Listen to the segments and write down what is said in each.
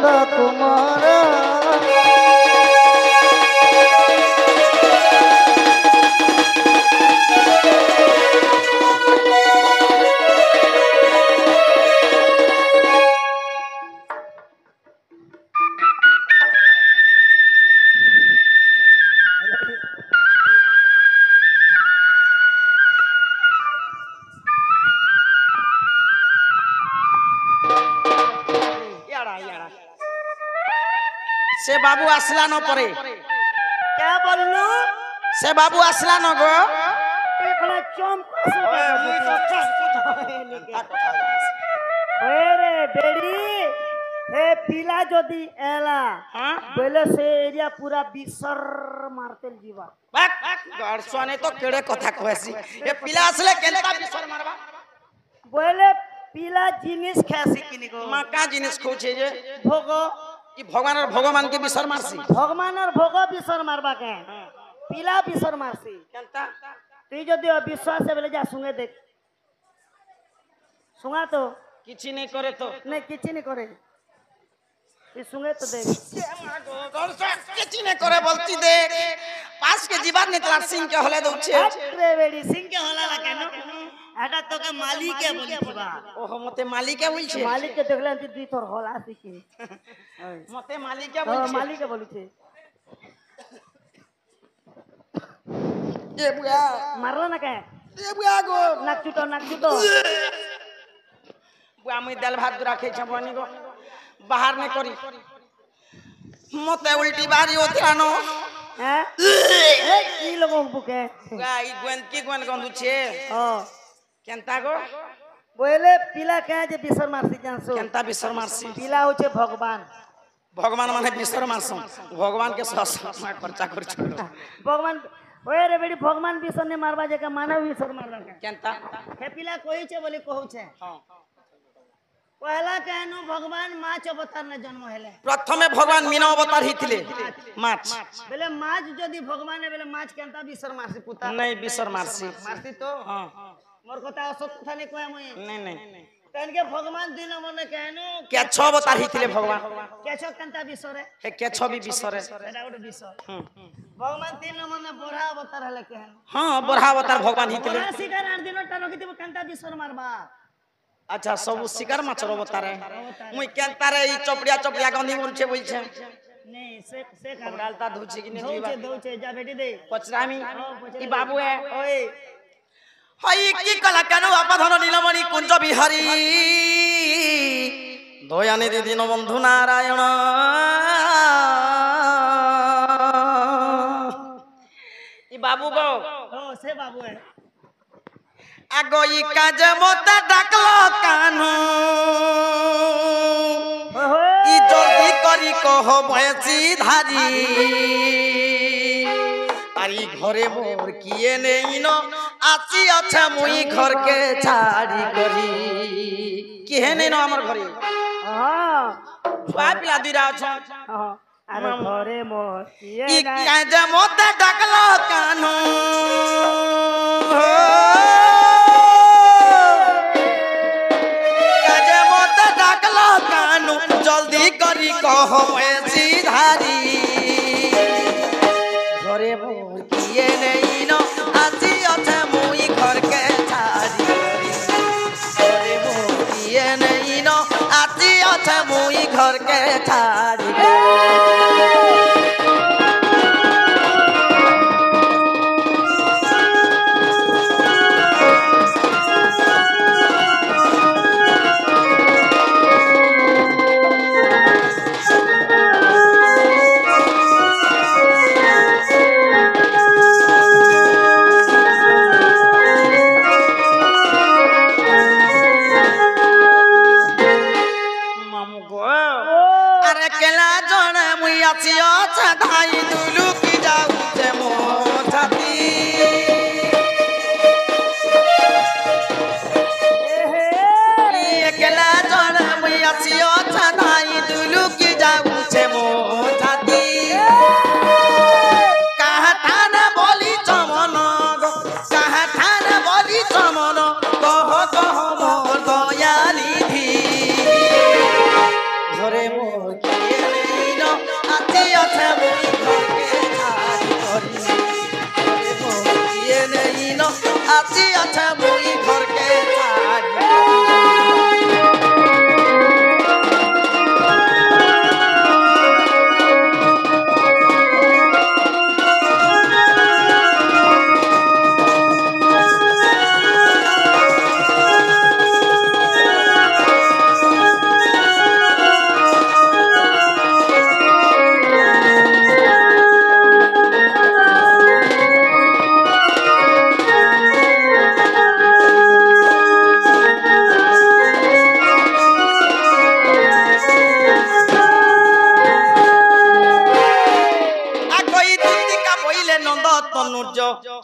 নন্দ কুমার से बाबू आसला न परे क्या बोललू से बाबू आसला न गो एकला रे बेड़ी हे पिला जदी एला बोले से एरिया पूरा बिसर मारते जीवा गड़सने तो केड़े कथा कहसी ए पिला असले केनता बिसर मारबा बोले पिला जिनिस खासी किनी को माका जिनिस खोचे जे भोगो ई भगवान और भगवान के बिसर मारसी भगवान और भोगो बिसर मारबा के पिला बिसर मारसी केनता तू जदी अविश्वास है बोले जा सुंगे देख सुंगा तो किछि नहीं करे तो नहीं किछि नहीं करे ये सुंगे तो देख किछि नहीं करे बोलती देख पास के जीवन नितला सिंह के हले दउछे अरे बेड़ी सिंह के होला ला केनो आटा तो के मालिक के बोली बा ओहो मते मालिक के बोलछे मालिक के देखले अंति दुई थोर होला सिकी मते मालिक के बोलछे मालिक के बोली छे ए बुआ मारला ना के ए बुआ गो नाक चुटो बुआ मुई दाल भात राखे छ बनी गो बाहर ने करी मते उल्टी बारी ओथरानो हैं ए की लोगों बुके बुआ ई गोन की गोन गंदु छे ओ केनता गो बोले पिला के जे बिसर मारसी जानसो केनता बिसर मारसी पिला होचे भगवान भगवान माने बिसर मारसो भगवान के सस में खर्चा कर छोड़ो भगवान ओए रे बेड़ी भगवान बिसर ने मारबा जे के मानव बिसर मारला के केनता हे पिला कोई छे बोली कहू छे हां पहला कहनु भगवान माछ अवतार ने जन्म हेले प्रथमे भगवान मीना अवतार हिथिले माछ बेले माछ जदी भगवान बेले माछ केनता बिसर मारसी पुता नहीं बिसर मारसी मारसी तो हां मोर कथा असत कथा नहीं कोया मय नहीं तन के भगवान दिन मने कहनु क्या छ अवतार हिथिले भगवान केछो केनता बिसर हे के छ भी बिसर एटा गोटे बिसर भगवान दिन मने बोरा अवतार हले कहनु हां बोरा अवतार भगवान हिथिले बोरा शिकार 8 दिन टा रखिते केनता बिसर मारबा अच्छा सब शिकार माछ अवतार है मुई केनता रे ई चपड़िया गंधी मुरछे बोल छे नहीं से डालता धुची कि नहीं दउचे जा बेटी दे पचरामी ई बाबू है ओए हई की कला केन अपधन नीलमणि कुंज बिहारी दयानिधि दीन बंधु नारायण ई बाबू गो ओ से बाबू है आगो ई काज मत डाकलो कान्हू ई जल्दी करी कह भैंसी धारी तारी घरे मोर किए नहीं न आसी अच्छा मुई घर के छाड़ी करी किहे नहीं न हमर घरे हां छुआ पिला दुरा छ हां अरे घरे मोर किए ई काज मत डाकलो कान्हू जल्दी करी कह ऐसी धारी घरे मोर किए नहीं न आसी अच्छा मुई घर के छाड़ी घरे मोर किए नहीं न आसी अच्छा मुई घर के छाड़ी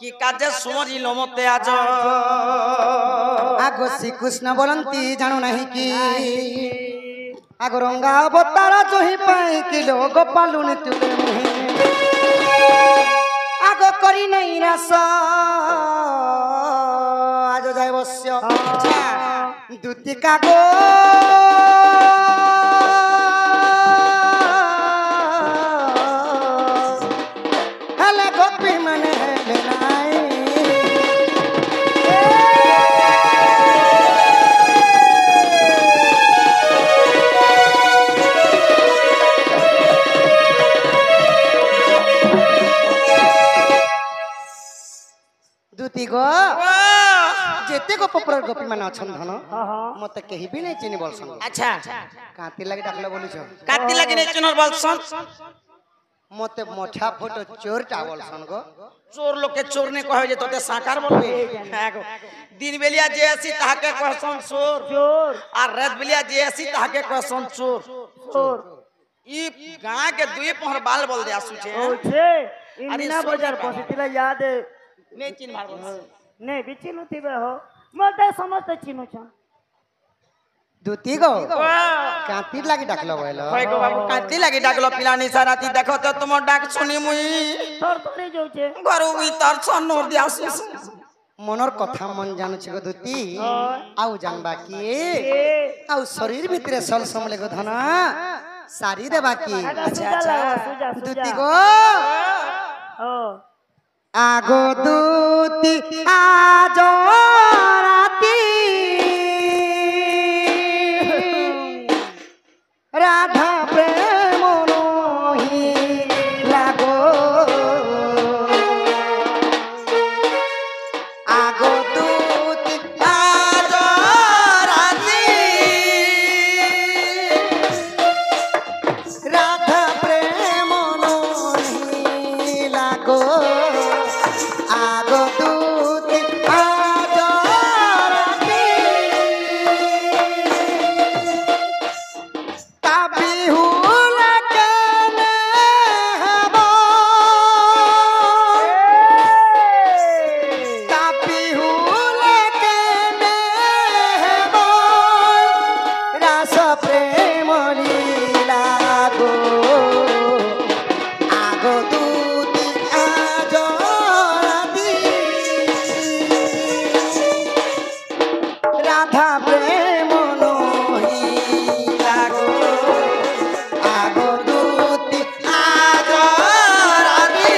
কি কাজে সুমরিল মতে আজ আগ শ্রীকৃষ্ণ বলন্তি জানো নাহি কি আগ রঙ্গা অবতার জহি পাই কিলো গোপালুনি তুলে মুহি আগ করি নাই রাস আজ যাই বস্য দুতি কাগো হেলে গোপী মানে হেলে নাই দুতি গো যেতে গোপপুরের গোপী মানে অছন ধন মতে কেহি বি নাই চিনি বলছন আচ্ছা কাতি লাগি ডাকলে বলিছ কাটি লাগি নে চিনর বলছন মতে মঠা ফটো চোরটা বলছন গো চোর লোকে চোর নে কহে যে তোতে সাকার বলবে হ্যাঁ গো দিন বেলিয়া যে আসি তাহাকে কহসন চোর চোর আর রাত বেলিয়া যে আসি তাহাকে কহসন চোর চোর ই গাঁ के दुई पहर बाल बोल दे आसु छे ওছে আরে ইমিনা সোজা বাজার বাবা। বসিতিলা ইয়াদ নে চিন মার বল নে বিচিনু থিবে হো মতে সমস্ত চিনুছন দুতি গো কাতি লাগি ডাকলো বইল কই গো বাবু কাটি লাগি ডাকলো পিলানি সারাতি দেখো তো তোমার ডাক শুনি মুই তোর তোরে যাউছে ঘরু ভিতর সন্নর দি আসু মনর কথা মন জানুছি গো দুতি আউ জানবা কি আউ শরীর ভিতরে সল সমলে গো ধন সারি দেবা কি সুজা সুজা দুতি গো ও আগো দুতি আজ রাতি রাধা প্রেম নহি লাগো আগো দুতি আজ রাতি রাধা প্রেম নহি লাগো আগো দুতি আজ রাতি তাবি হুল কেনে হব তাবি হুল কেনে হব রাস প্রেম লীলা গো আগো দুতি আজ রাতি রাধা প্রেম নহি লাগো আগো দুতি আজ রাতি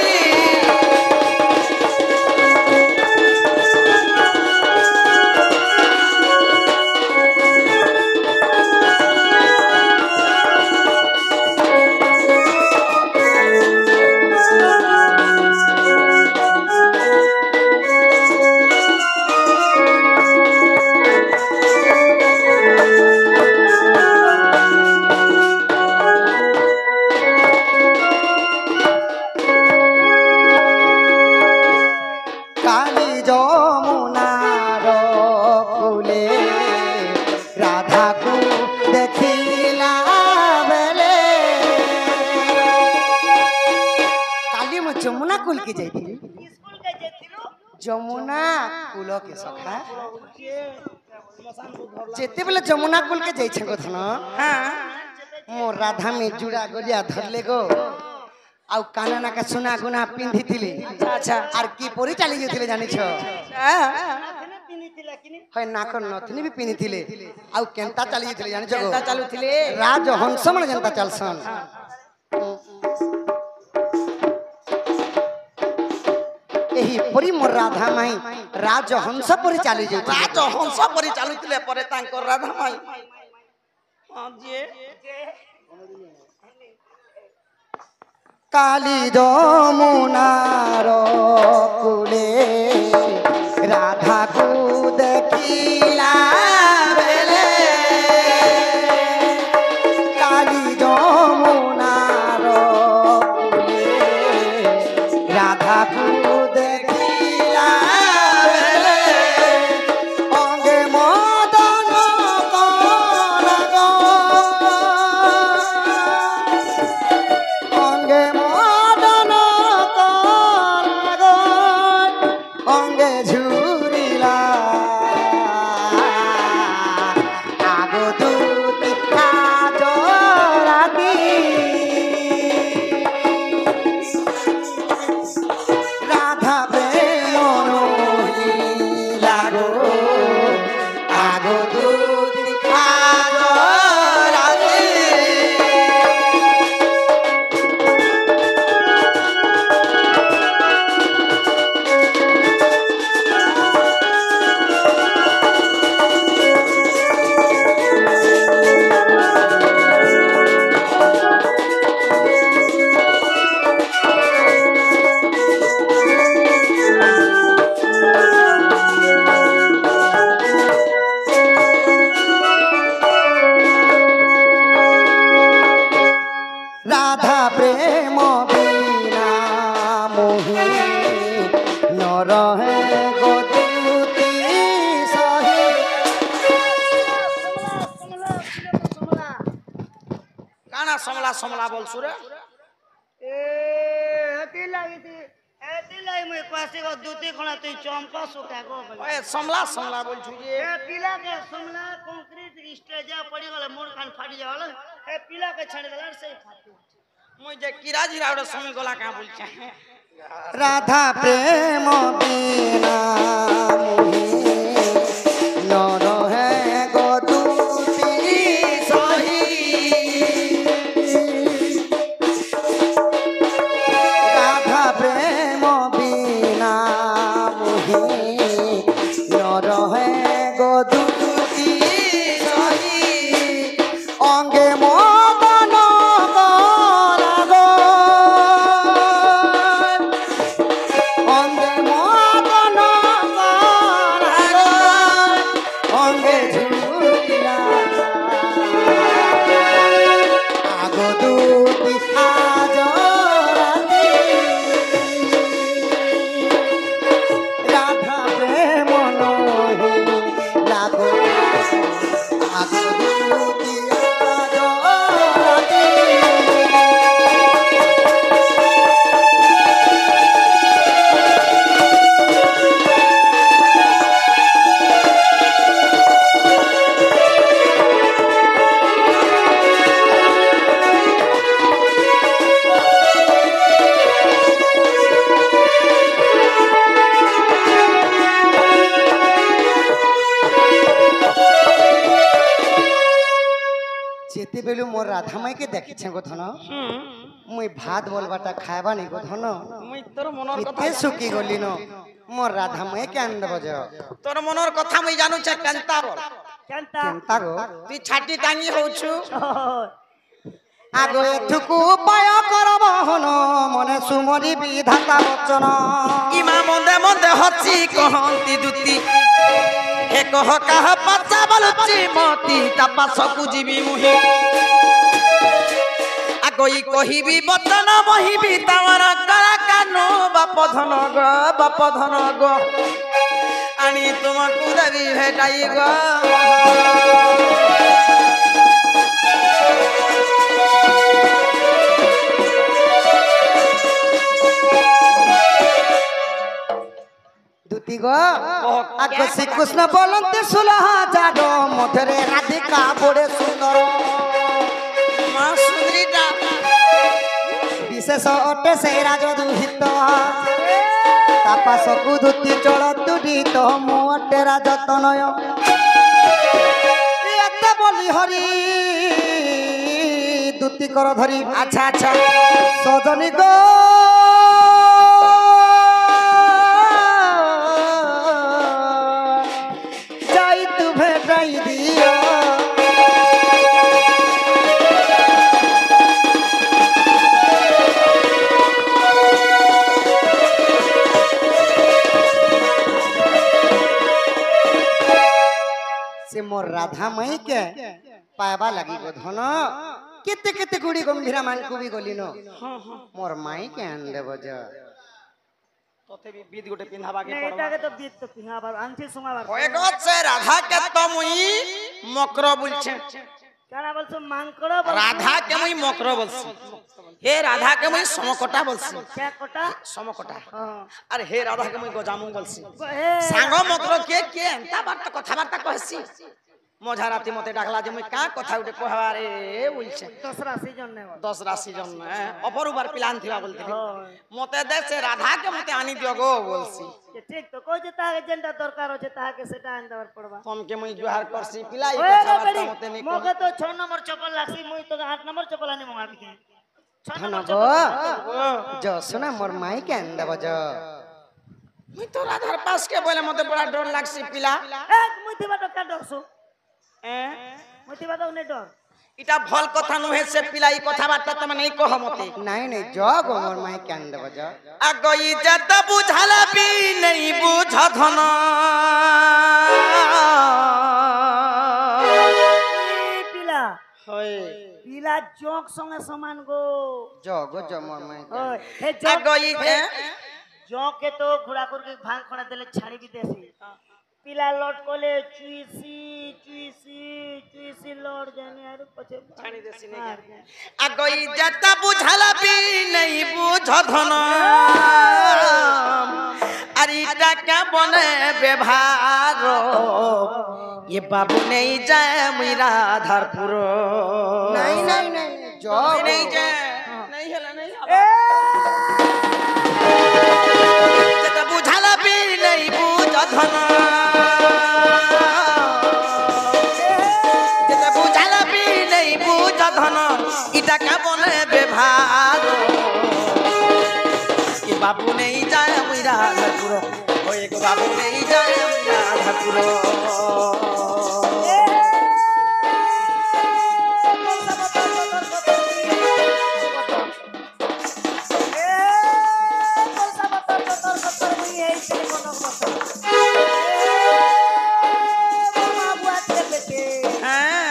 কালী যমুনার কূলে রাধাকু দেখিলা বেলে কালি মু যমুনা কুলকে যাইଥିଲି স্কুল কে যেতিলু যমুনা কুলকে সখা যেতেবেলে যমুনা কুলকে যাইছে গো ধন মো রাধা মে জুড়া গলিয়া ধরলে গো আউ কানা নাকা সোনা গুনা পিন্ধিଥିଲେ আচ্ছা আর কি পরি চালি যাইଥିଲେ জানিছ এখানে পিনিতিলা কিনি হয় নাকর নথনি বি পিন্ধিଥିଲେ আউ কেনতা চালি যাইଥିଲେ জানিছ গো কেনতা চালুଥିଲେ রাজহংস মানে যেনতা চালসন ଏହି ପରି ମୋ ରାଧା ମାଇ ରାଜହଂସ ପରି ଚାଲି ଯାଉଥିଲେ রাজ হংস পরি চালুଥିଲେ পরে তাঙ্কর রাধা মাই যে কালী যমুনার কূলে রাধাকু দেখিলা বেলে কালী যমুনার কূলে রাধাকু দেখিলা বেলে অঙ্গে মদন কনক অঙ্গে মদন কনক আগো দুতি আজ রাতি রাধা প্রেম বিনা মোহি নরহে গদুতি সহি কানা সমলা সমলা বলছু রে मुझे पासे को दूती कोना तुई चमका सुका गो ওই সমলা সমলা বলছু যে ए पिला के सुमला कंक्रीट स्टेज पड़ी गले मोर कान फाटी जावल ए पिला के छड़ देला से फाटी মুই যে কিরা জিরা ওটা সময় গলা কা বলছে রাধা প্রেম বিনা মোহি নরহে গদুতি সহি রাধা প্রেম বিনা মোহি নরহে গদুতি সহি অঙ্গে মদন গলাগ অঙ্গে মদন গলাগ অঙ্গে ঝুলিলা আগো দুতি আজ রাতি রাধা প্রেম নহি লাগো আগো দুতি আজ রাতি যেতেবেলু মোর রাধা মাইকে দেখিছে গো ধন মুই ভাত বলবাটা খাইবা নি গো ধন মুই তোর মনের কথা কেতে সুকি গলি ন মোর রাধা মাই কেন দেব যে তোর মনের কথা মুই জানু ছে কেনতা বল केनता কেনতা গো তুই ছাটি টাঙ্গি হউছু আগো এঠুকু উপায় করব হন মনে সুমরি বিধাতা বচন ইমা মন্দে মন্দে হচ্ছি কহন্তি দুতি হে কহ কাহ পাচা বলছি মতি তাপা সকু জীবি মুহি আগই কহিবি বচন বহিবি তামর করা কানু বাপ ধন গ আনি তোমাকু দেবি ভেটাই গ দুতি গো আগো শ্রীকৃষ্ণ বলন্তে 16,000 মধ্যে রাধিকা বড়ে সুন্দর মা সুন্দরীটা বিশেষ অটে সেই রাজ দুহিত তাপাসকু ধুতি চল তুডিত মু অটে রাজতনয় এতে বলি হরি দুতি কর ধরি আচ্ছা আচ্ছা সজনী গো যাই তু ভেটাই দিও से मोर राधा मई के पायबा लगी गो धन केते केते गुड़ी गंभीरा मान को भी गली नो मोर माई के आन देबो ज তোতে বি বিদ গোটে পিন্ধাবা কে नहीं পড়বা एटा के तो बीत तो पिहा बार आंटी सुंगा बार কয়ে গছে রাধা কে তো মুই মকর বলছে केना बोलছো मांकड़ो बोल রাধা কে মুই মকর বলছি হে রাধা কে মুই সমকটা বলছি क्या कोटा সমকটা हां আর হে রাধা কে মুই গজামু বলছি ए সাঙ্গ মকর কে কে এন্তা বার্তা কথা বার্তা কহছি মঝা রাতে মতে ডাকলা যে মুই কা কথা উঠে কহবা রে বলছে দশরা সিজন নেব 10 রাশি জন অপরুবার প্ল্যান থিবা বলতে মতে দেশে রাধাকে মতে আনি দিও গো বলছি ঠিক তো কই যে তাকে যেটা দরকার আছে তাকে সেটা আনি দেবার পড়বা তোমকে মুই জোহার করছি পিলাই ওই কথা রে বেড়ি, বার্তা মতে নেই মোকে তো 6 নম্বর চপল লাগছি মুই তো 8 নম্বর চপল আনি মগাবি কে 6 নম্বর ধনব চপল জ শোনা মোর মাই কেন দেব জ মুই তো রাধার পাশ কে বলে মতে বড় ডর লাগছে পিলা এক মুই দিবা তো কা ডরছু মুই দিবা তো নে ডর এটা ভাল কথা নহে সে পিলাই কথা বার্তা তো মানে কহ মতে নাই নাই জ গো মোর মাই কেন দেব জ আগই যত বুঝালা বি নেই বুঝ ধন এই পিলা হয় পিলা জক সঙ্গে সমান গো জ গো জ মোর মাই ওই হে জক আগই জকে তো ঘোড়া করকে ভাঙ খড়া দিলে ছাড়ি দিতেছি পিলা লট কলে চুইসি চুইসি চুইসি লট জানি আর পছে ছাড়ি দেছি নাকি আগই যত বুঝালা বি নেই বুঝ ধন আর টাকা বনে ব্যবহার এ বাবু নেই যায় মুই রাধারপুর নাই নাই নাই জ নেই যায় নেই হলা নেই যেটা বুঝালা বি নেই বুঝ ধন যেটা বুঝালা বি নেই বুঝ ধন ইটা কেমনে ব্যবহার এ বাবু নেই যায় মুই রাধারপুর ওই গো বাবু নেই যায় মুই রাধারপুর হ্যাঁ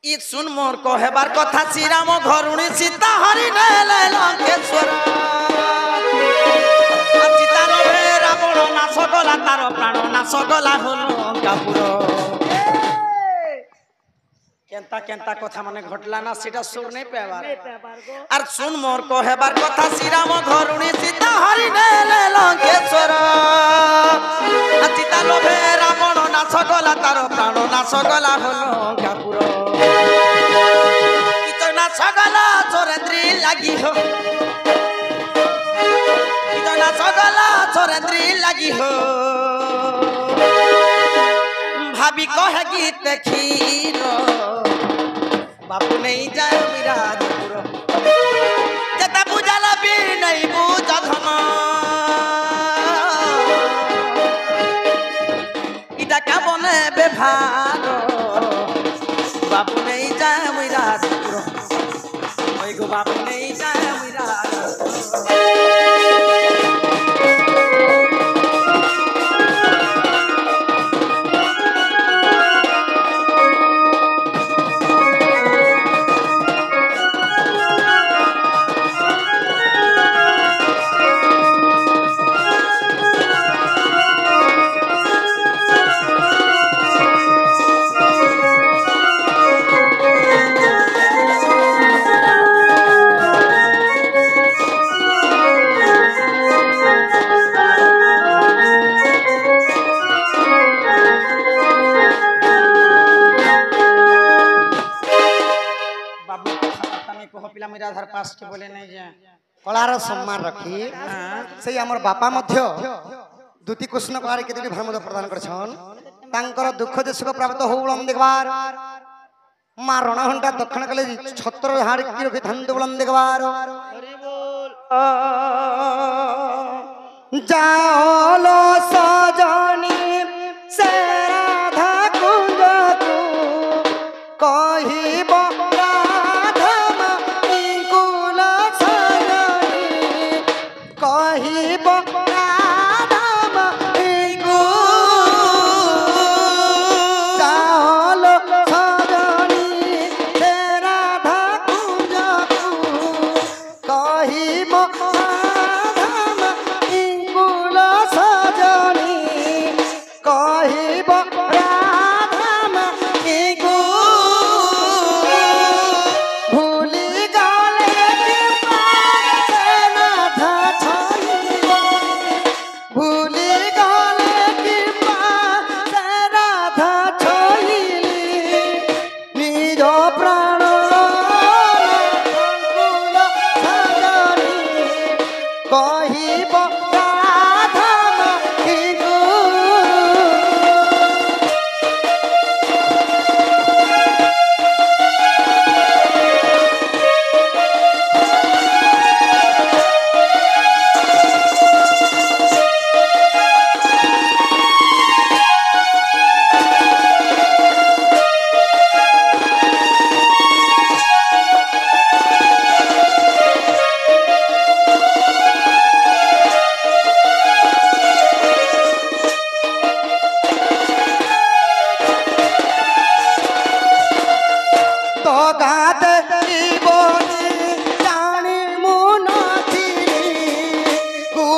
ই শুন মোর কহেবার কথা শ্রীরাম ঘরুণী সীতা হরি নেলে লঙ্কেশ্বর সীতা রে রাবণ নাশ গলা তার প্রাণ নাশ গলা হল কাপুর কেনতা কেনতা কথা মানে ঘটলা না সেটা সুর নেই পেবার আর শুন মোর কহেবার কথা শ্রীরাম ঘরুণী সীতা হরি নেলে লঙ্কেশ্বর সীতা লোভে রাবণ নাশ গলা তার প্রাণ নাশ গলা হল কাপুর নাশ গলা চোরেন্দ্রী লাগি হো নাশ গলা চোরেন্দ্রী লাগি হো ভাবি কহে গীত ক্ষীর বাবু নেই যায় বিরাজপুর যেটা বুঝালা বি নেই বুঝ ধন ইটা কেমনে ব্যবহার বাবু নেই যায় বিরাজপুর ওই গো বাবু নেই যায় বিরাজপুর রাধার পাশকে বলে নাই যে কলার সম্মান রাখি সেই আমার বাপা মধ্য দুটি কৃষ্ণ কলার কেতোটি ভারমদ প্রদান করেছন তাঙ্কর দুঃখ যে সুখ প্রাপ্ত হউলম দেখবার মা রণঘণ্টা দক্ষিণ কালে ছত্র ঝাড় কি রখি ধান্দু বলম দেখবার যাওলো সজনী সে রাধা কুঞ্জকু কহিব কহিব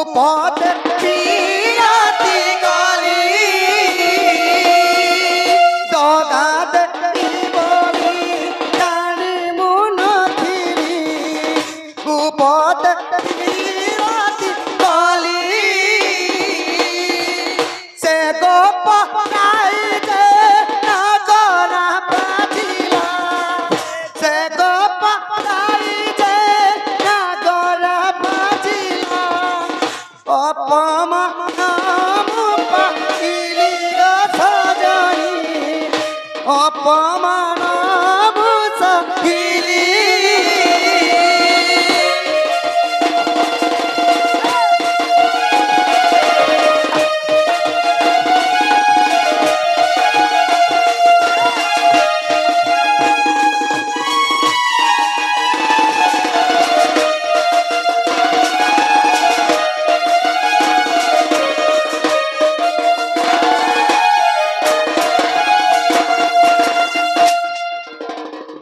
গুপতে পিয়াতি কলি দগাতে বলি জানি মন থিরি গুপতে পিয়াতি কলি সে গোপ গাইতে নগরা বাজিলা সে গোপ গাইতে নগরা বাজিলা অপমান পাইলি সজনী অপমান বুঝিলি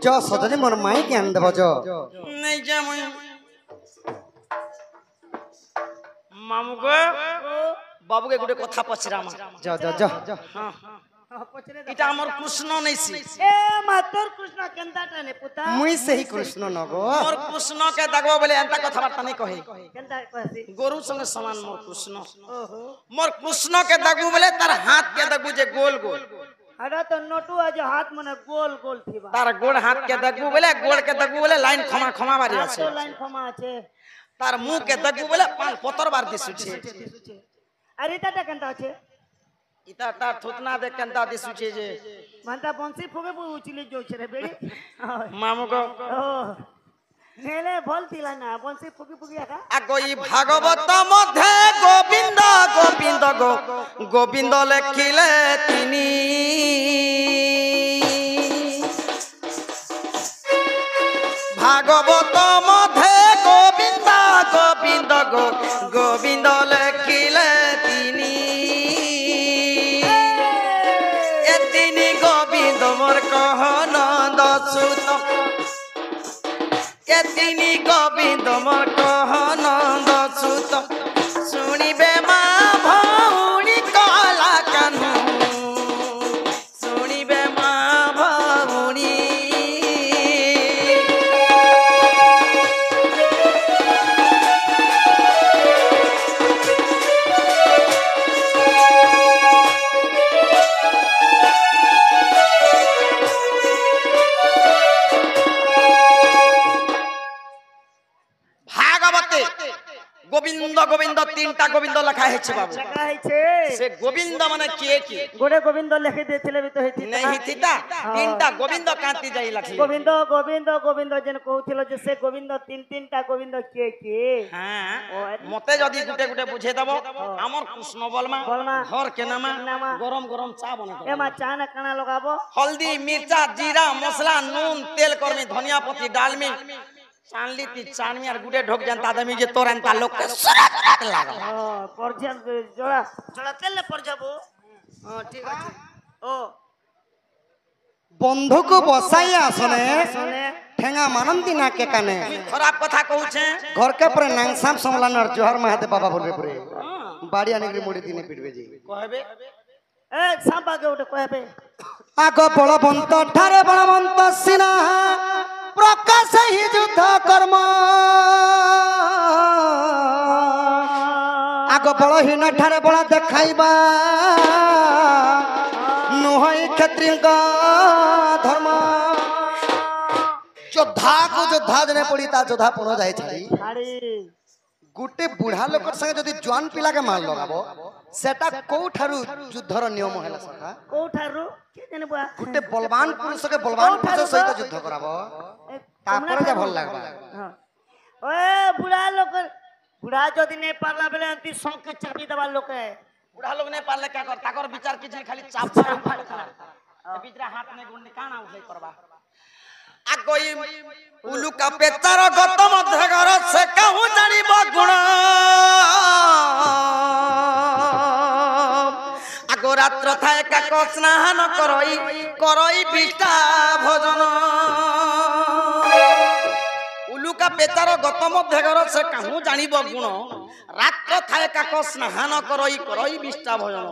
जो सजनी मोर माई ज्ञान देव जो नहीं जा मुई मामू को बाबू के गुटे कथा पचरा मा जो जो जो हां इटा हमर कृष्ण नैसी ए मातर कृष्ण केंदाटा ने पुता मुई सही कृष्ण नगो मोर कृष्ण के दगबो बोले एंता कथा बार्ता नहीं कहे केंदा कहसी गोरु संगे समान मोर कृष्ण ओहो मोर कृष्ण के दगबो बोले तार हाथ के दगबो जे गोल गोल अरे तो नोटू आज हाथ मने गोल गोल थीबा तार गोड़ हाथ के दगबो बोले गोड़ के दगबो बोले लाइन खमा खमा बारी तो আছে लाइन खमा আছে तार मुंह के दगबो बोले पान पतर बार दिसुछे अरे ताटा केंदा আছে इता तार थुतना देख केंता दिसुछे जे मानता बंसी फुगे बु उचिले जो छरे बेड़ी मामू को ओ नेले भलतिला ना बंसी फुगी फुगी आका আগই ভাগবত মধ্যে গোবিন্দ গোবিন্দ গো গোবিন্দ লেখিলে তিনি ভাগবত মধ্যে গোবিন্দ গোবিন্দ গো গোবিন্দ লেখিলে তিনি এ তিনি গোবিন্দ মোর কহনন্দ সুত এ তিনি গোবিন্দ মোর কহনন্দ সুত শুনিবে মা ভৌণী কলা কানু শুনিবে মা ভৌণী ভাগবতে গোবিন্দ গোবিন্দ তিনটা গোবিন্দ লেখা হয়েছে বাবু জায়গা হইছে সে গোবিন্দ মানে কে কি গোড়ে গোবিন্দ লিখে দিয়েছিলে বি তো হইতি नहीं थीता तीनटा गोविंद कांति जाई लखली गोविंद गोविंद गोविंद जेन कहूथिल जे से गोविंद तीन तीनटा गोविंद के हां मते जदी गुटे गुटे बुझे दबो हमर कृष्ण बलमा बलमा। घर के नामा नामा। गरम गरम चा बने ए मा चाना काना लगाबो हल्दी मिर्चा जीरा मसला नून तेल करमी धनिया पत्ती डालमी चानली ती चानमी और गुटे ढोक जनता दमी जे तोरंता लोग के सुरत लागल परजन जोड़ा जोड़ा तेल ले पर जाबो हां ठीक আছে ओ बंधुको बसाई आसने सुने ठेंगा मानंती ना के काने खराब कथा कहू छे घर के पर नांगसाम समलानर जोहर महादेव बाबा बोलबे पुरे बाड़ी आने के मुड़ी दिने पिटबे जी कहबे ए सांप आगे उठे कहबे आगो बलवंत ठारे बलवंत सिना प्रकाश ही युद्ध कर्म आगो बलहीन ठारे बल देखाइबा नुहई क्षत्रिय धर्म योद्धा को योद्धा जने पड़ी ता योद्धा पुण जाय छाड़ी खाड़ी गुटे बुढ़ा लोक संगे जदी जवान पिला के मार लगाबो सेटा कोठारु युद्धर नियम हैला सका कोठारु के जने बुआ गुटे बलवान पुरुष के बलवान पुरुष सहित युद्ध कराबो तापर जे भल लागबा हां ओए बुढ़ा लोग बुढ़ा जदी नहीं पारला बेले अंति संग के चाबी दबा लोग है बुढ़ा लोग ने पाले क्या कर ताकर विचार की खाली चाप बिजरा हाथ में गुंडी काना उठे करबा आगोई उलुका पेचार गतम धगर से कहू जानिब गुण आगो रात्र थाए का स्नान करई करई बिष्टा भोजन उलुका पेचार गतम धगर से कहू जानिब गुण रात्र আত্র থায়ে কাক স্নাহান করই বিষ্টা ভজন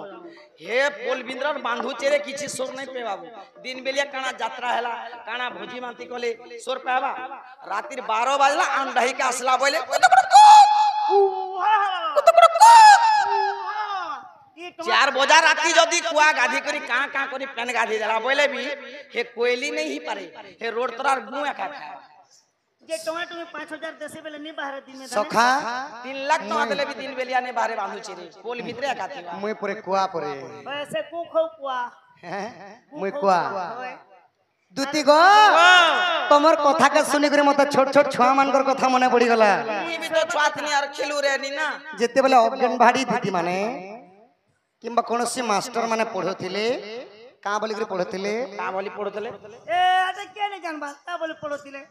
হে পোলবিন্দ্রর বান্ধু চেরে কিছু সোর নাই পেবাবু দিন বেলিয়া কানা যাত্রা হেলা কানা ভোজি মান্তি কলে সোর পাবা রাতির 12 বাজলা আন্ডাহিকে আসলা বলে चार बजा राती जदि कुआ गाधी करी का करी पेन गाधी देला बोले भी हे कोयली नहीं ही पारे हे रोड तरार गु एका खा जे टमाटो में 5000 देसे बेले नहीं बाहर दिन में सखा 3 लाख टका देले भी दिन बेलिया ने बाहरे बांधु छे पोल भितरे एका थिवा मुई परे कुआ परे ऐसे कु खौ कुआ मुई कुआ दुती गो तमर कथा के सुनि करे मत छोट छोट छुआ मानकर कथा मने पड़ी गला ई भी तो छुआतनी और खेलू रे नी ना जेते बेले अगनबाड़ी दीदी माने किंबा कोनोसी मास्टर माने पढोथिले का बोली करे पढोथिले का बोली पढोथिले ए आते के नहीं जानबा का बोली पढोथिले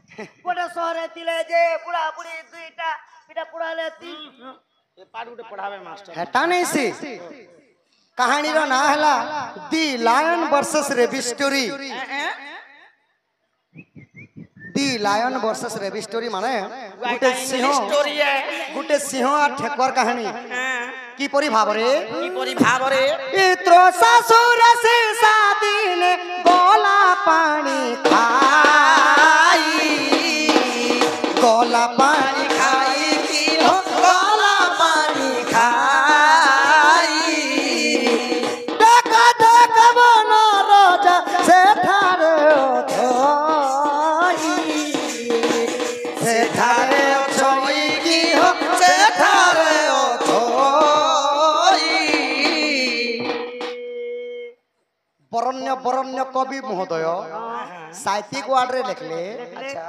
कोटा शहर थिले जे बुढ़ा बुढ़ी दुईटा पिटा पुराले ती ए पाड उठे पढ़ावे मास्टर हेटा नहीं सी कहानी रो ना हला दी लायन वर्सेस रेबी स्टोरी दी लायन वर्सेस रेबी स्टोरी माने गुटे सिंह आ ठेकुआर कहानी की परी भाबरे इत्रो ससुर से शादी ने गोला पानी खाई गोला पानी खाई किलो गोला पानी खाई देख देख बनो रोजा से थारे से थारे छोई की हो से थारे बरण्य बरण्य कवि महोदय साहित्यिक वार्ड रे लिखले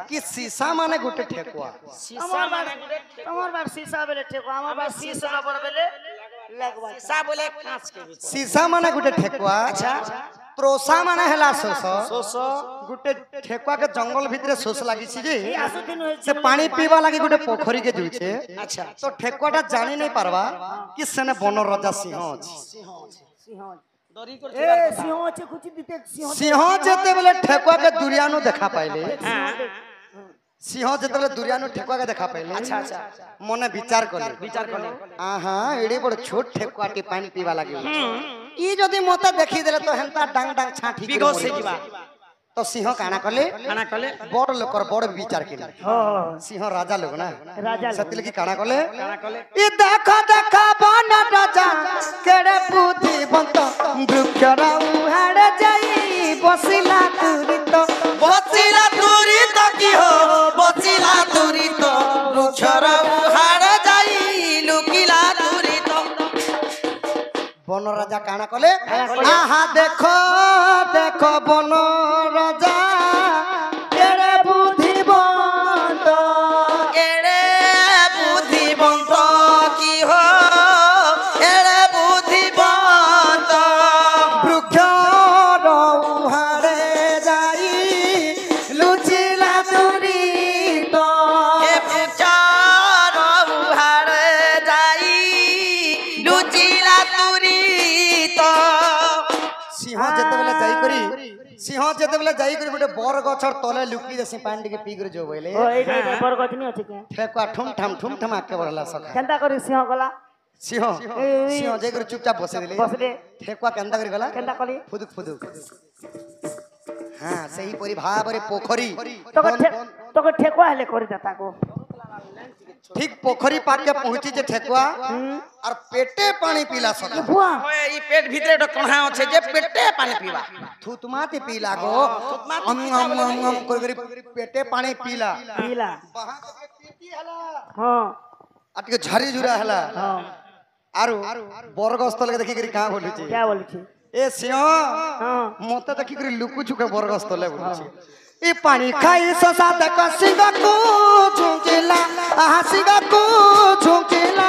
कि सीसा माने गुटे ठेकुआ हमर बार शीशा बेले ठेकुआ हमर बार शीशा रबर बेले लगवा सा बोले कांच के सीसा माने गुटे ठेकुआ त्रोसा माने हला सोस गुटे ठेकुआ के जंगल भितरे सोस लागी छी जे से पानी पीवा लागी गुटे पोखरी के जुचे अच्छा तो ठेकुआटा जानि नहीं पारबा कि सेने बन राजा सिंह अछि दरी कर ए सिंह আছে খুচি দিতে सिंह जेते बेले ठेकुआ के दुरियानु देखा पाइले सिंह जेते बेले दुरियानु ठेकुआ के देखा पाइले अच्छा मने विचार कले आहा एडी बड़ छोट ठेकुआटी पानी पीवा लागी ई जदी मते देखि देले तो हेंता डांग डांग छाठी बिगो से जीवा तो सिंह काना कले बड़ लोकर बड़ विचार केले सिंह राजा लोग ना राजा सतिल की काना कले ई देखा देखा बन राजा केड़े बुद्धिवंत वृक्षरा उहाड़े जाई बसिला तुरी तो की हो बसिला तुरी तो वृक्षरा उहाड़े जाई लुकिला तुरी तो बन राजा काना कले आहा देखो देखो बन राजा केड़े बुद्धिवंत की हो केड़े बुद्धिवंत वृक्ष रौहारे जाई लुचिला तुरी तो वृक्ष रौहारे जाई लुचिला तुरी तो सिंह जेते बेले जाई करी गुटे बर गछर तले लुकी देसी पानी के पी करे जो बोले ओ एटा बर गछ नहीं अछि के ठेकुआ ठुम ठम आके बढ़ला सखा केंता करी सिंह गला सिंह जे करे चुपचाप बसे दिले ठेकुआ केंता करी गला केंता कली फुदुक हां सही परी भाबरे पोखरी तो ठेकुआ हेले करी देता को ठीक पोखरी पाक के पहुंची जे ठेकुआ और पेटे पानी पीला सका बुआ ओए ई पेट भीतरे ड कणहा আছে जे पेटे पानी पीवा थुतमाती पीला गो हम कर पेटे पानी पीला वहां के पीती हला हां अटके झरी जुरा हला हां आरो बरगस्तल के देखि करी का बोली छी क्या बोली छी ए सिंह हां मते देखि करी लुकु छुके बरगस्तल बोली छी ई पानी खाई ससा देख सिंह को झुंकिला आहा सिंह को झुंकिला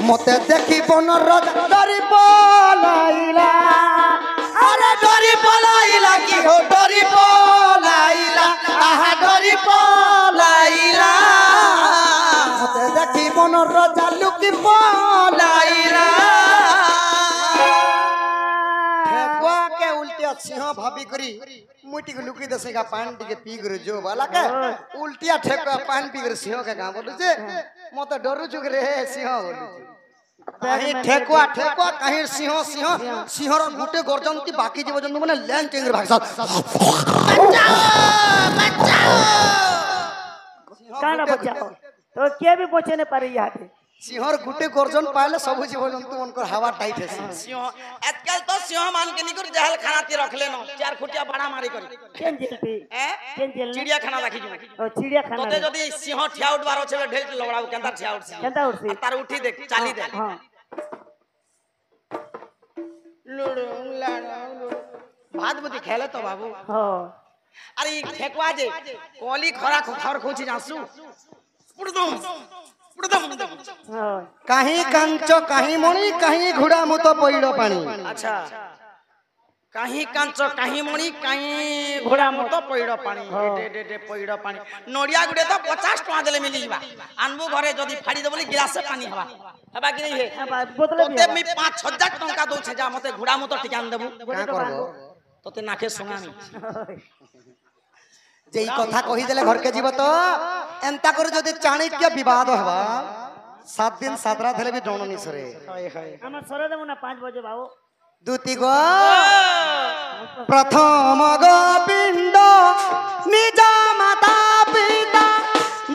मते देखि बन राजा डरी पलाइला अरे डरी पलाइला की हो डरी पलाइला आहा डरी पलाइला मते देखि बन राजा लुकी पलाइला ठेकुआ के उल्टे सिंह भाभी करी मुटी को लुकी दसेगा पान टिके पी करे जो वाला के उल्टिया ठेका पान पी करे सिंह के गां बोलु जे म त डरु छु रे सिंह बोलु कहीं ठेकुआ ठेकुआ कहीं सिंह सिंह सिंह रो गुटे गर्जंती बाकी जीव जंतु माने लैंड टेंगर भागसा काना बचाओ तो के भी बचे ने पारे यहाँ पे सिंहर गुटे गर्जन पाले सब जीव जंतु उनकर हवा टाइट है सिंह आजकल तो सिंह मान के निकर जहल खाना ती रख लेनो चार खुटिया बड़ा मारी करी केन जेल पे केन जेल चिड़िया खाना राखी जो ओ चिड़िया खाना तोते जदी सिंह ठिया उठबार छले ढेल लवड़ाऊ केंता ठिया उठसी केंता उठसी तार उठी देख चाली दे हां लुडू लाडू भात बुद्धि खेले तो बाबू हां अरे ठेकुआ जे कोली खरा खर खोची जासु पुडदम पुडदम हां कहीं कंचो कहीं मणि कहीं घुड़ा मुत पइलो पानी अच्छा कहीं कांचो कहीं मणि कहीं घोड़ा मतो पइडो पानी डे डे डे पइडो पानी नोडिया गुडे तो 50 टका देले मिली जीवा आनबु घरे जदी फाड़ी देबली गिलास से पानी हवा हवा कि नहीं है बोतल तोते मी 5,000 टका दउ छे जा मते घोड़ा मतो टिकान देबु का करबो तोते नाके सुनामी जे ई कथा कहि देले घर के जीव तो एंता कर जदी चाणक्य विवाद हवा 7 दिन 7 रात हेले भी डोननी सरे हाय हाय हम सरे देबो ना 5 बजे बाबू दूती गो प्रथम गोविंद निज माता पिता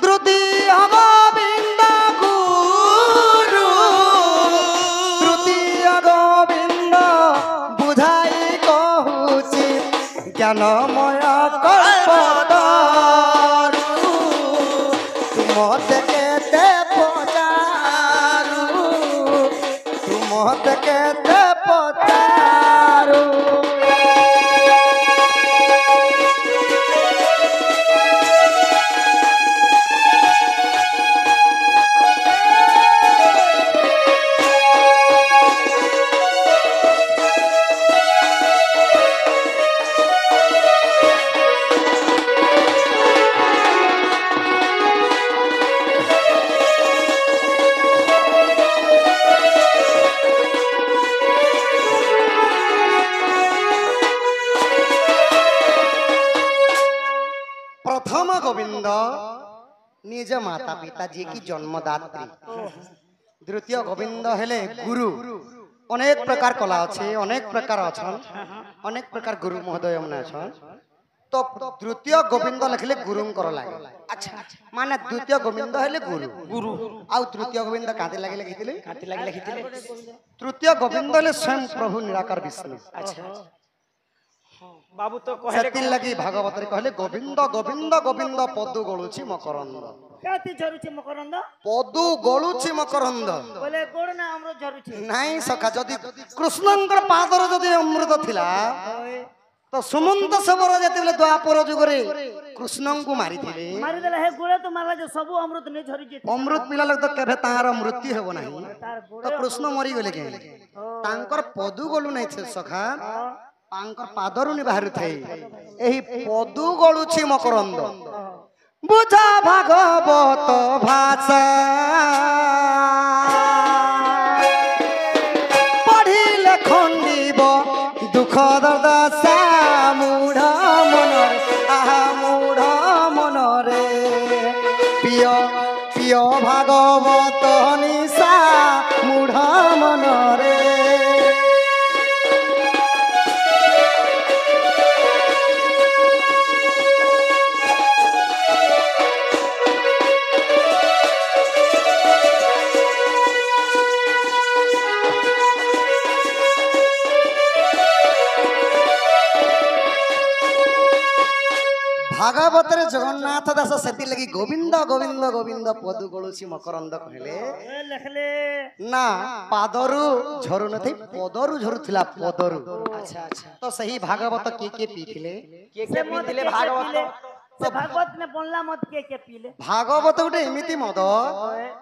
द्वितीय गोविंद गुरु तृतीय गोविंद बुझाई कहूची ज्ञानमय कल्पतरु तुमते केते पचारु तुमते केते पचारु प्रथम गोविंद निज माता पिता जी की जन्मदात्री द्वितीय गोविंद हेले गुरु अनेक प्रकार कला अच्छे अनेक प्रकार अछन अनेक प्रकार गुरु महोदय मन अछन तो द्वितीय गोविंद लिखले गुरुंकर लागे अच्छा माने द्वितीय गोविंद हेले गुरु गुरु आ तृतीय गोविंद काते लागे लिखिले काती लागे लिखिथिले तृतीय गोविंद हेले स्वयं प्रभु निराकार विष्णु अच्छा बाबू तो कहले सेतिन लगी भागवत रे कहले गोविंद गोविंद गोविंद पदु गळुछि मकरंद काती झरुछि मकरंद पदु गळुछि मकरंद बोले गोड़ ना हमरो झरुछि नाही सखा जदी कृष्णंकर पादर जदी अमृत थिला तो सुमंत सबर जेतेले द्वापर जुगरे कृष्णंकु मारी थिले मारी देला हे गोड़े तो मारला जे सब अमृत ने झरि जेते अमृत पिला लग तो केभे तार मृत्यु हेबो नाही तार तो कृष्ण मरी गेले के तांकर पदु गळु नाही छे सखा तांकर पादरुनी बाहरु थाई एही पदु गळुछि मकरंद बुझा भागवत भाषा पढ़िले खंडिब दुख दशा मूढ़ मनरे आहा मूढ़ मनरे पिय पिय भागवत निशा मूढ़ मनरे भागवत रे जगन्नाथ दास सेति लगी गोविंद गोविंद गोविंद पदु गळुछि मकरंद कहले लखले ना पादरु झरु नथि पदरु झरुथिला पदरु अच्छा अच्छा तो सही भागवत के पीथिले के पीथिले भागवत से भागवत ने बोलला मत के पीले भागवत उठे एमिति मद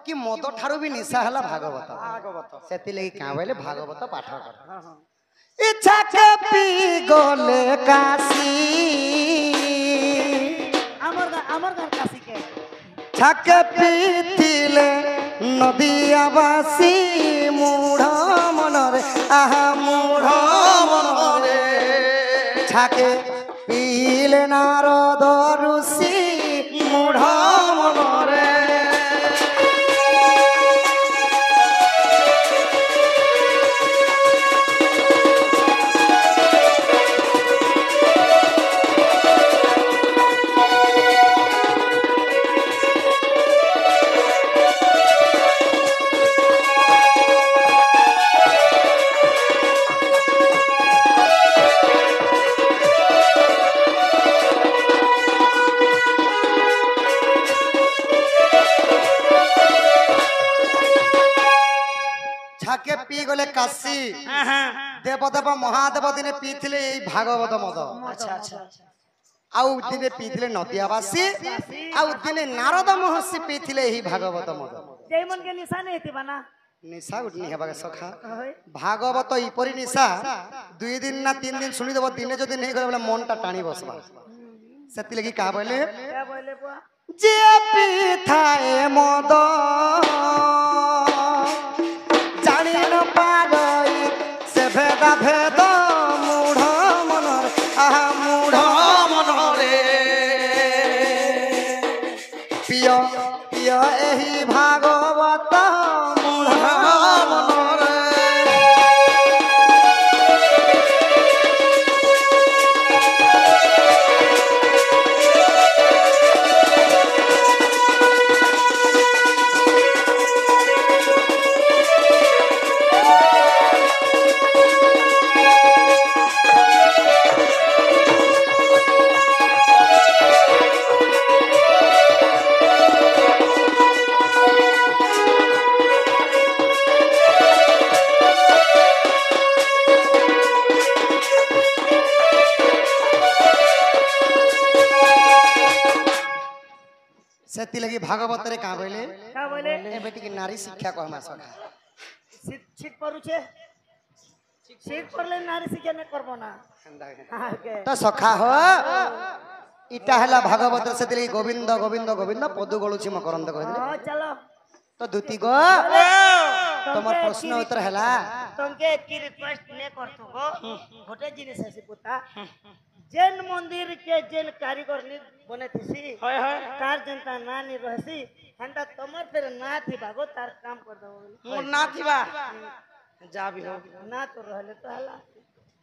कि मद ठारु भी निशा हला भागवत भागवत सेति लगी का बोले भागवत पाठ कर इच्छा के पी गले काशी अमर काशी के छक पीथिले नदियावासी मूढ़ मनरे आहा मूढ़ मनरे छाके ପିଇଲେ ନାରଦ ଋଷି ମୂଢ଼ ମନରେ ঝাঁকে পি গলে কাশী দেবদেব মহাদেব দিনে পিইଥିଲେ এই ভাগবত মদ আচ্ছা আচ্ছা ଆଉ ଦିନେ ପିଇଥିଲେ ନଦିଆବାସୀ ଆଉ ଦିନେ ନାରଦ ମହର୍ଷି ପିଇଥିଲେ ଏହି ଭାଗବତ ମଦ ଜୈମନ କେ ନିଶାନ ହେଇଥିବ ନା ନିଶା ଗୋଟେ ନି ହେବା ସଖା ହଇ ଭାଗବତ ଇପରି ନିଶା 2 ଦିନ ନା 3 ଦିନ ଶୁଣିଦେବ ଦିନେ ଯଦି ନେଇ ଗଲେ ମନଟା ଟାଣି ବସବା ସେଥିଲାଗି କାହା ବୋଇଲେ क्या बोले बुआ ଯେ ପିଥାଏ ମଦ ଜାଣି ନ ପାରଇ ସେ ଭେଦ ଭେଦ ମୂଢ଼ ମନରେ ଆହା ମୂଢ଼ ମନରେ ପିଅ ପିଅ ଏହି ଭାଗବତ ମୂଢ଼ ମନରେ ସେଥିଲାଗି ଭାଗବତରେ କାଁ କହିଲେ क्या बोले ଏବେ ଟିକେ ନାରୀ ଶିକ୍ଷା କହମା ସଖା छिट परुछे छिट परले नारी शिक्षा ने करबो ना हाँ, के ତ ସଖା ହୋ ଇଟା ହେଲା ଭାଗବତ ସେଥିଲାଗି ଗୋବିନ୍ଦ ଗୋବିନ୍ଦ ଗୋବିନ୍ଦ ପଦୁ ଗଳୁଛି ମକରନ୍ଦ କହିଲେ हाँ चलो ତ ଦୁତି ଗो ତମର ପ୍ରଶ୍ନ ଉତ୍ତର ହେଲା तुमके की रिक्वेस्ट ने करतु गो गोटे जिनिस है पुता जैन मंदिर के जैन कारीगर नि बने थिसी होय होय तार जनता ना नि रहसी हंता तमर फिर ना थी भागो तार काम कर दो मोर ना थिबा जा भी हो ना तो रहले तो हला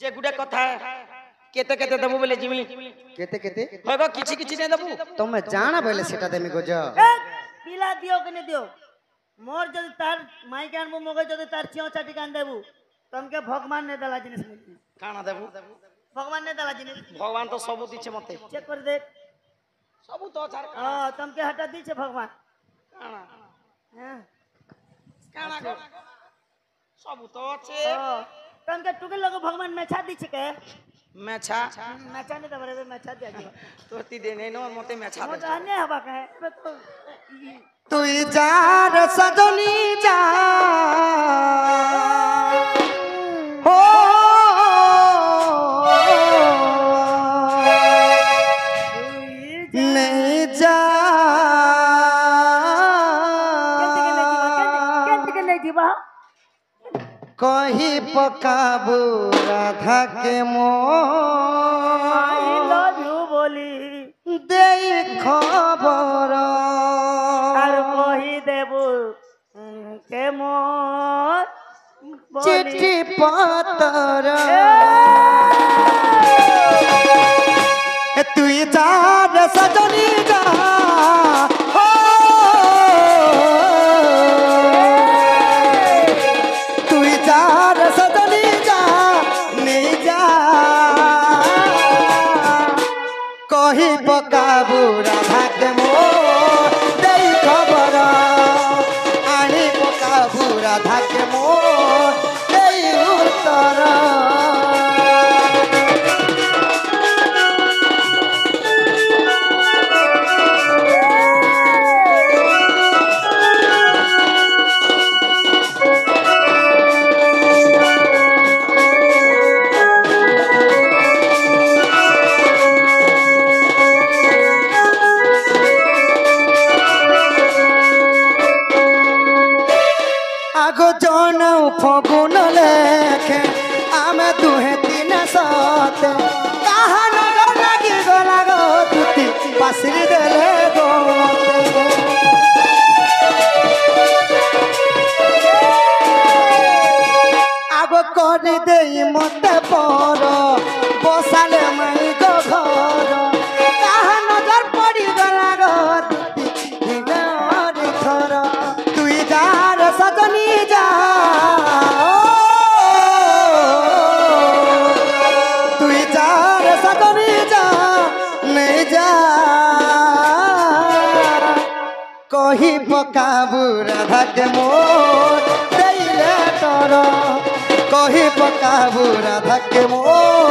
जे गुडे कथा केते केते देबो बोले जिमी କେତେ କେତେ होगो किछि किछि ने देबो ତମେ ଜାଣ ବୋଇଲେ ସେଟା ଦେମି ଗୋଜ ए पिला दियो कि नहीं दियो मोर जद तार माई के अनबो मगे जद तार चियो चाटी कान देबू तुमके भगवान ने दला जिनिस मिलती काना देबो भगवान ने दला जिनिस भगवान तो सब दिछे मते चेक कर देख सब तो छार हां तुमके हटा दी छे भगवान काना हां काना सब तो আছে तुमके टुके लगो भगवान मेछा दी छे के मेछा मेछा नहीं दबरे मेछा दे दियो तोती देने न मते मेछा मोर दे रहने हवा के तो তুই যা রে সজনী যা ও नहीं जा केंत के नहीं जीवा कही पकाबू राधा के आई मोह लव यू बोली दे खबर আর কহি দেবু কে মোর বলি। चिट्ठी पतर তুই যা রে সজনী যা ও তুই যা রে সজনী যা নেই যা কহি পকাবু রাধা কে মোর দেই খবর আনি পকাবু রাধা কে মোর দেই উত্তর আগো জনৌ ফগুন লেখে আমি দুহে তিন সতে কাহা নগর ফাঁসির দেলে গো মতে। আগ করে দেই মতে পর বসালে মাই গো ঘর কাহা নজর পড়ি গলা গো দিদি থর তুই যার সজনী যা তুই যার সজনী যা নেই যা কহি পকাবু রাধাকে মোর দেইলে তর কহি পকাবু রাধাকে মোর